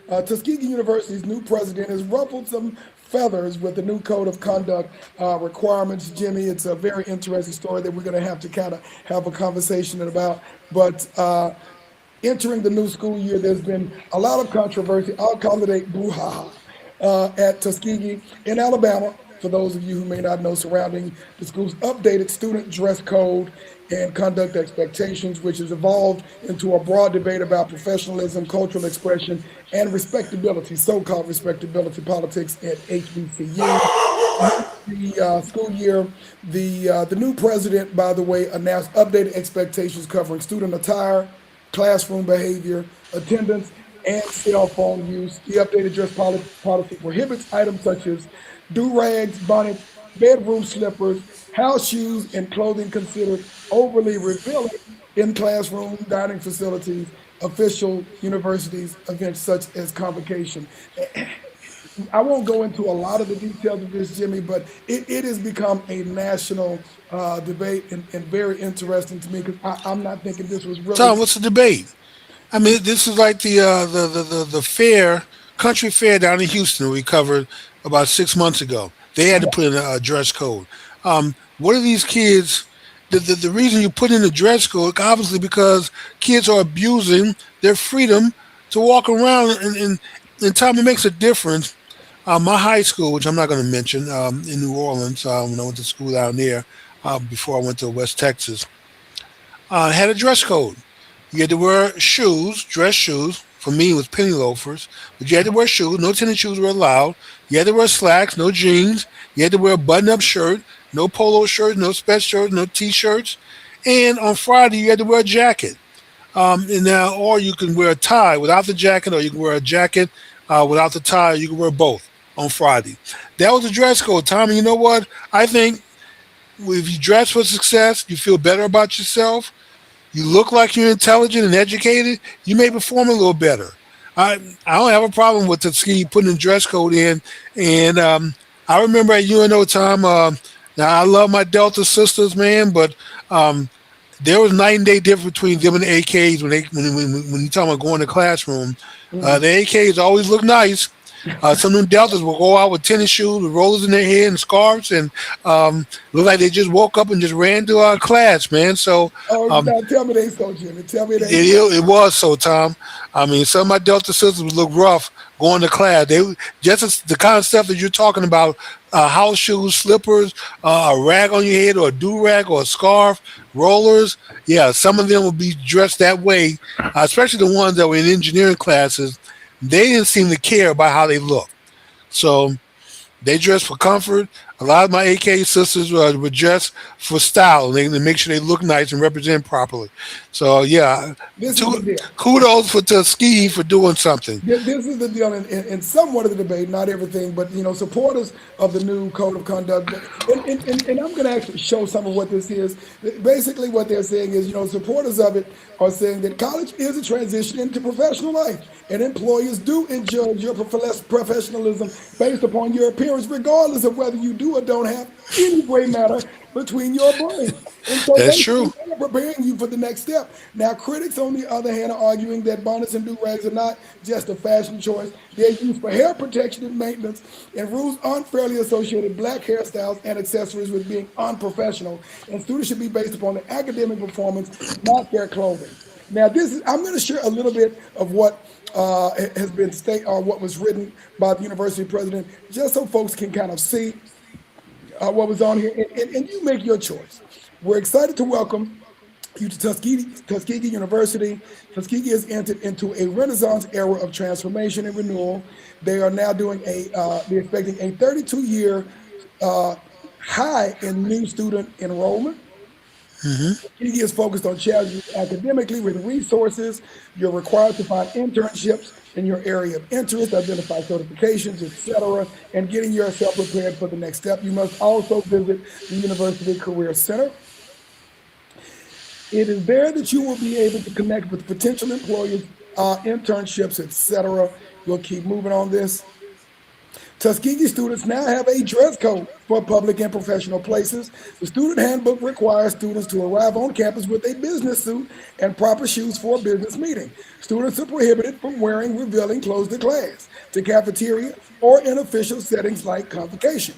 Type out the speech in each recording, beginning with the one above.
Tuskegee University's new president has ruffled some feathers with the new code of conduct requirements. Jimmy, it's a very interesting story that we're going to have to kind of have a conversation about. But entering the new school year, there's been a lot of controversy. I'll call it a brouhaha at Tuskegee in Alabama. For those of you who may not know, surrounding the school's updated student dress code and conduct expectations, which has evolved into a broad debate about professionalism, cultural expression, and respectability, so-called respectability politics at HBCUs. The school year, the new president, by the way, announced updated expectations covering student attire, classroom behavior, attendance, and cell phone use. The updated policy prohibits items such as do-rags, bonnets, bedroom slippers, house shoes, and clothing considered overly revealing in classroom, dining facilities, official universities, events such as convocation. I won't go into a lot of the details of this, Jimmy, but it has become a national debate and very interesting to me because I'm not thinking this was really. Tom, what's the debate? I mean, this is like the fair, country fair down in Houston we covered about 6 months ago. They had to put in a dress code. What are these kids? The reason you put in a dress code, obviously, because kids are abusing their freedom to walk around, and Tom, it makes a difference. My high school, which I'm not going to mention, in New Orleans, when I went to school down there before I went to West Texas, had a dress code. You had to wear shoes, dress shoes. For me, it was penny loafers. But you had to wear shoes. No tennis shoes were allowed. You had to wear slacks, no jeans. You had to wear a button-up shirt, no polo shirts, no spec shirts, no t-shirts. And on Friday, you had to wear a jacket. And now, or you can wear a tie without the jacket, or you can wear a jacket without the tie. You can wear both on Friday. That was the dress code, Tommy. You know what? I think if you dress for success, you feel better about yourself. You look like you're intelligent and educated, you may perform a little better. I don't have a problem with Tuskegee putting a dress code in. And I remember at UNO time, now I love my Delta sisters, man, but there was night and day difference between them and the AKs when you talk about going to classroom. The AKs always look nice. Some of them Deltas will go out with tennis shoes, with rollers in their hair and scarves, and look like they just woke up and just ran to our class, man. So Oh, um, now tell me they so, Jimmy. Tell me they so. it was so, Tom. I mean, some of my Delta sisters would look rough going to class. They just the kind of stuff that you're talking about: house shoes, slippers, a rag on your head, or a do rag, or a scarf, rollers. Yeah, some of them would be dressed that way, especially the ones that were in engineering classes. They didn't seem to care about how they looked. So they dress for comfort. A lot of my AK sisters were dressed for style. They make sure they look nice and represent properly. So yeah, This is the deal. kudos for Tuskegee for doing something. This is the deal, and somewhat of the debate, not everything, but supporters of the new code of conduct, and I'm going to actually show some of what this is. Basically, what they're saying is, supporters of it are saying that college is a transition into professional life, and employers do judge your professionalism based upon your appearance, regardless of whether you do or don't have any gray matter between your brains. And so That's basically, true. they're preparing you for the next step. Now, critics, on the other hand, are arguing that bonnets and do-rags are not just a fashion choice. They're used for hair protection and maintenance, and rules unfairly associated black hairstyles and accessories with being unprofessional. And students should be based upon their academic performance, not their clothing. Now, I'm going to share a little bit of what has been stated or what was written by the university president, just so folks can kind of see what was on here, and you make your choice. We're excited to welcome you to Tuskegee University. Tuskegee has entered into a renaissance era of transformation and renewal. They are now they're expecting a 32-year high in new student enrollment. Tuskegee is focused on challenging you academically with resources. You're required to find internships in your area of interest, identify certifications, etc., and getting yourself prepared for the next step. You must also visit the University Career Center. It is there that you will be able to connect with potential employers, internships, etc. We'll keep moving on this. Tuskegee students now have a dress code for public and professional places. The student handbook requires students to arrive on campus with a business suit and proper shoes for a business meeting. Students are prohibited from wearing revealing clothes to class, to cafeteria, or in official settings like convocation.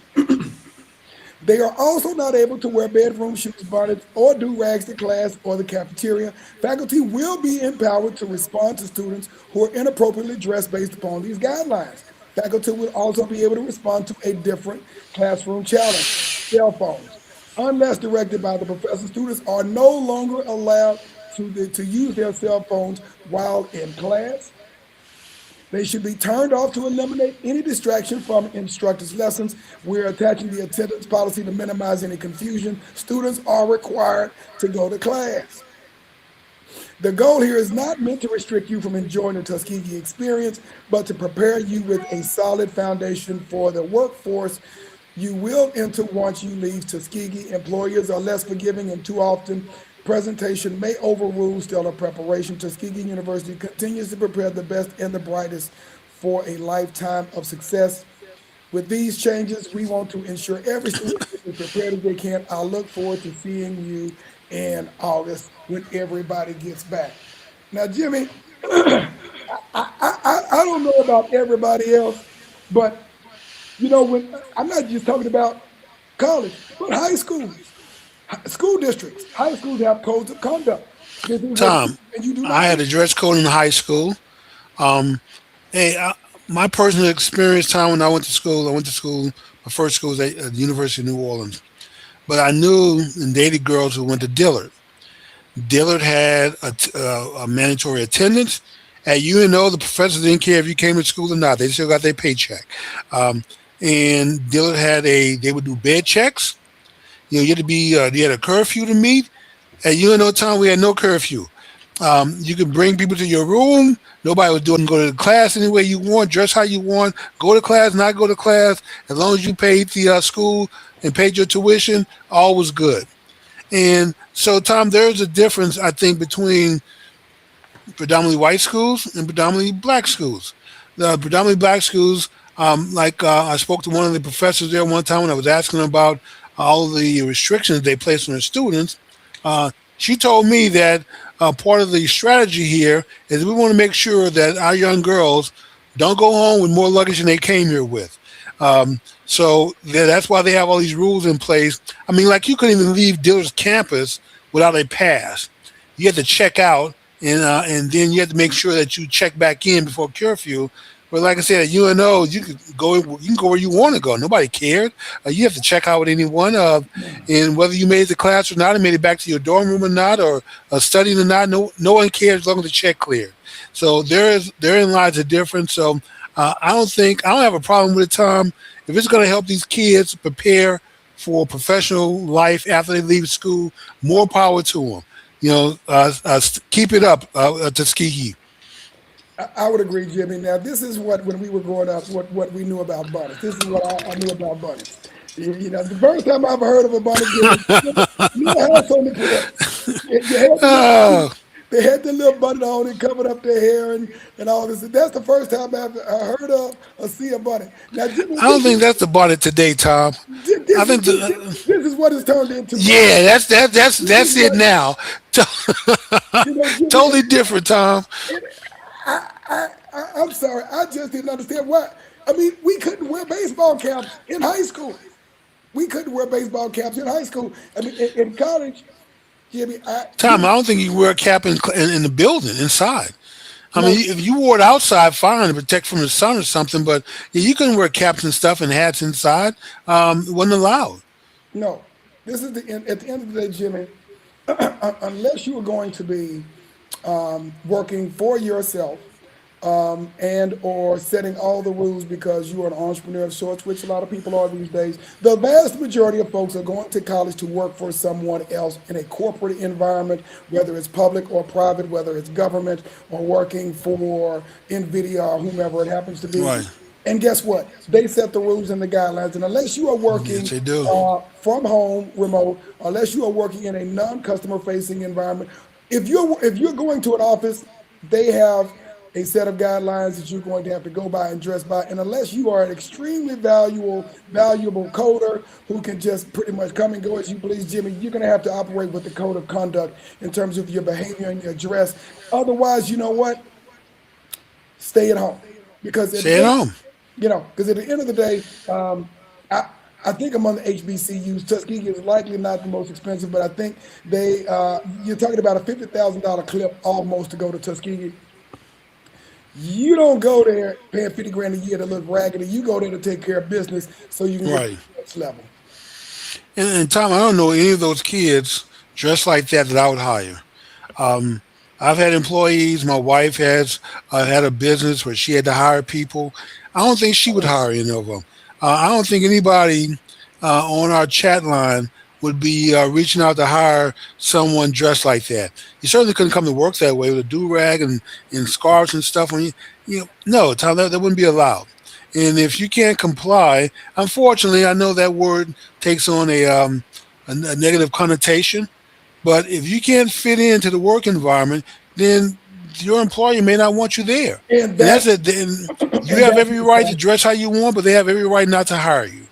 They are also not able to wear bedroom shoes, bonnets, or do rags to class or the cafeteria. Faculty will be empowered to respond to students who are inappropriately dressed based upon these guidelines. Faculty will also be able to respond to a different classroom challenge. Cell phones. Unless directed by the professor, students are no longer allowed to use their cell phones while in class. They should be turned off to eliminate any distraction from instructors' lessons. We're attaching the attendance policy to minimize any confusion. Students are required to go to class. The goal here is not meant to restrict you from enjoying the Tuskegee experience, but to prepare you with a solid foundation for the workforce you will enter once you leave Tuskegee. Employers are less forgiving, and too often presentation may overrule stellar preparation. Tuskegee University continues to prepare the best and the brightest for a lifetime of success. With these changes, we want to ensure every student is as prepared as they can. I look forward to seeing you in August when everybody gets back. Now, Jimmy, I don't know about everybody else, but when I'm not just talking about college, but high schools, school districts, high schools have codes of conduct. This is what you Tom, and you do I not had do. a dress code in high school. Um, hey, my personal experience, Tom, when I went to school, my first school was at the University of New Orleans. But I knew and dated girls who went to Dillard. Dillard had a mandatory attendance. At UNO, the professors didn't care if you came to school or not. They still got their paycheck. Um, and Dillard they would do bed checks. You had to be, you had a curfew to meet. At UNO time, we had no curfew. You could bring people to your room. Nobody was doing go to the class any way you want, dress how you want, go to class, not go to class. As long as you paid the school and paid your tuition, all was good. And so, Tom, there's a difference, I think, between predominantly white schools and predominantly black schools. The predominantly black schools, I spoke to one of the professors there one time when I was asking about all the restrictions they place on their students. She told me that part of the strategy here is we want to make sure that our young girls don't go home with more luggage than they came here with. That's why they have all these rules in place. I mean, like you couldn't even leave Dillard's campus without a pass. You had to check out, and then you had to make sure that you check back in before curfew. But like I said, at UNO, you can go where you want to go. Nobody cared. You have to check out with anyone, and whether you made it to class or not, and made it back to your dorm room or not, or studying or not. No one cares as long as the check cleared. So therein lies a difference. So I don't have a problem with it, Tom. If it's going to help these kids prepare for professional life after they leave school, more power to them. Keep it up, Tuskegee. I would agree, Jimmy. Now, this is what, when we were growing up, what we knew about bonnets. This is what I knew about bonnets. The first time I ever heard of a bonnet, Jimmy, had something to put up. You had the little, Oh, they had the little bonnet on and covered up their hair and all this. That's the first time I heard of or see a bonnet. Now, Jimmy, I don't think that's about it today, Tom. I this is think this is what it's turned into now. yeah, This is that's it what now. Jimmy. Totally different, Tom. I'm sorry, I just didn't understand why. I mean, we couldn't wear baseball caps in high school. We couldn't wear baseball caps in high school. I mean, in college, Jimmy, Tom, I don't think you can wear a cap in the building inside. I mean, no, if you wore it outside, fine, to protect from the sun or something. But yeah, you couldn't wear caps and stuff and hats inside. It wasn't allowed. no. This is the end. At the end of the day, Jimmy, unless you are going to be working for yourself and or setting all the rules because you are an entrepreneur of sorts, which a lot of people are these days. The vast majority of folks are going to college to work for someone else in a corporate environment, whether it's public or private, whether it's government or working for NVIDIA or whomever it happens to be. Right. And guess what? They set the rules and the guidelines. And unless you are Yes, working they do. from home, remote, unless you are working in a non-customer facing environment, if you're going to an office, they have a set of guidelines that you're going to have to go by and dress by. And unless you are an extremely valuable coder who can just pretty much come and go as you please, Jimmy, you're going to have to operate with the code of conduct in terms of your behavior and your dress. Otherwise, you know what? Stay at home because at Stay the at end, home. because at the end of the day, I I think among the HBCUs, Tuskegee is likely not the most expensive, but I think you're talking about a $50,000 clip almost to go to Tuskegee. You don't go there paying 50 grand a year to look raggedy. You go there to take care of business so you can get to Right. the next level. And Tom, I don't know any of those kids dressed like that that I would hire. Um, I've had employees. My wife has had a business where she had to hire people. I don't think she would hire any of them. I don't think anybody on our chat line would be reaching out to hire someone dressed like that. You certainly couldn't come to work that way with a do rag and scarves and stuff on you. You know, no, Tom, that wouldn't be allowed. And if you can't comply, unfortunately, I know that word takes on a negative connotation. But if you can't fit into the work environment, then your employer may not want you there. And And that's that's it. Then you and have that's every the right to entire dress how you want, but they have every right not to hire you.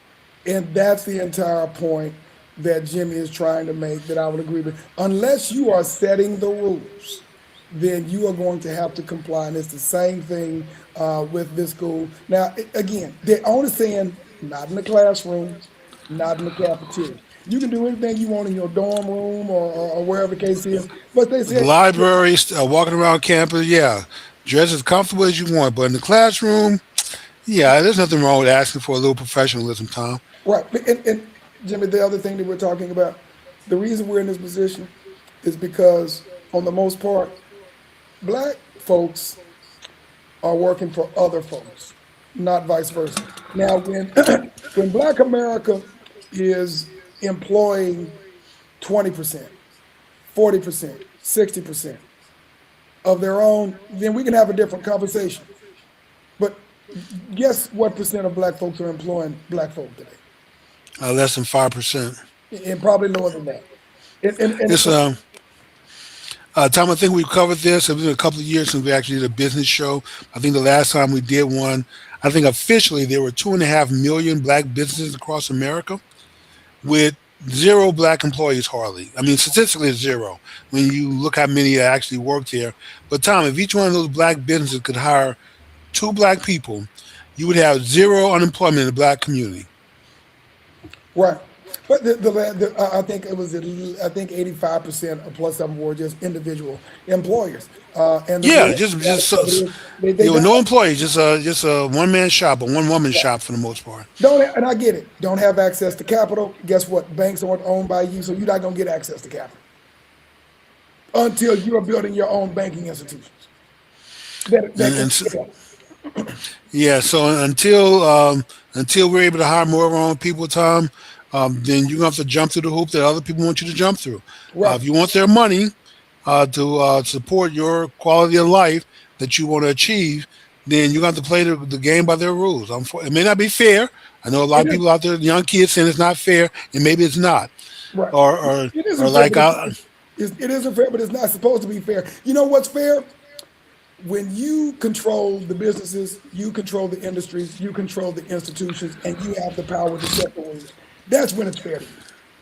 and that's the entire point that Jimmy is trying to make that I would agree with. Unless you are setting the rules, then you are going to have to comply. And it's the same thing with this school. Now, again, they're only saying not in the classrooms, not in the cafeteria. You can do anything you want in your dorm room or wherever the case is, but they The said, libraries, walking around campus, yeah, dress as comfortable as you want. But in the classroom, yeah, there's nothing wrong with asking for a little professionalism, Tom. right. And Jimmy, the other thing that we're talking about, the reason we're in this position is because, on the most part, black folks are working for other folks, not vice versa. Now, when when Black America is employing 20%, 40%, 60% of their own, then we can have a different conversation. But guess what percent of black folks are employing black folk today? Less than 5%. And probably lower than that. It's Tom, I think we've covered this. It's been a couple of years since we actually did a business show. I think the last time we did one, I think officially there were 2.5 million black businesses across America with zero black employees hardly. I mean, statistically it's zero when you look how many actually work there. But Tom, if each one of those black businesses could hire two black people, you would have zero unemployment in the black community. Right. But I think it was, I think 85% or plus of them were just individual employers. And the Yeah, reality of it is they there were don't, no employees, just a one man shop, a one woman shop for the most part. and I get it, don't have access to capital. Guess what? Banks aren't owned by you, so you're not going to get access to capital until you are building your own banking institutions that And, can and scale. Yeah, so until we're able to hire more of our own people, Tom, then you're gonna have to jump through the hoop that other people want you to jump through. Right. If you want their money to support your quality of life that you want to achieve, then you're gonna have to play the game by their rules. It may not be fair. I know a lot It of is. people out there, young kids, saying it's not fair, and maybe it's not. Right. Or or It or isn't fair, like but it isn't fair, but it's not supposed to be fair. You know what's fair? When you control the businesses, you control the industries, you control the institutions, and you have the power to set the rules. That's when it's fair to you.